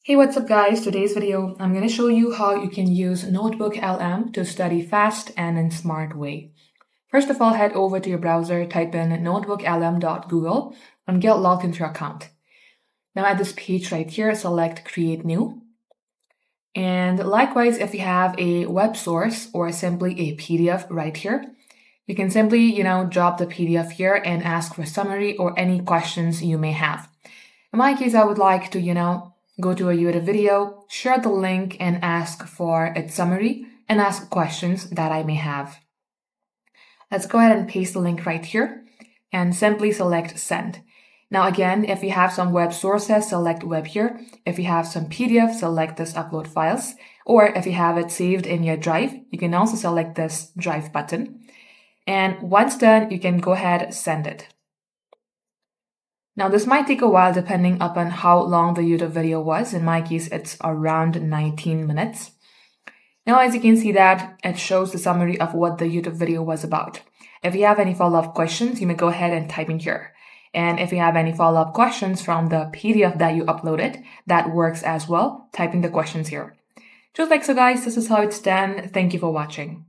Hey, what's up guys? Today's video, I'm going to show you how you can use NotebookLM to study fast and in smart way. First of all, head over to your browser, type in notebooklm.google and get logged into your account. Now at this page right here, select Create New. And likewise, if you have a web source or simply a PDF right here, you can simply, drop the PDF here and ask for summary or any questions you may have. In my case, I would like to, go to a YouTube video, share the link and ask for its summary and ask questions that I may have. Let's go ahead and paste the link right here and simply select send. Now again, if you have some web sources, select web here. If you have some PDF, select this upload files. Or if you have it saved in your drive, you can also select this drive button. And once done, you can go ahead, send it. Now this might take a while depending upon how long the YouTube video was. In my case, it's around 19 minutes. Now as you can see that it shows the summary of what the YouTube video was about. If you have any follow-up questions, you may go ahead and type in here. And if you have any follow-up questions from the PDF that you uploaded, that works as well, typing the questions here. Just like so guys, this is how it's done. Thank you for watching.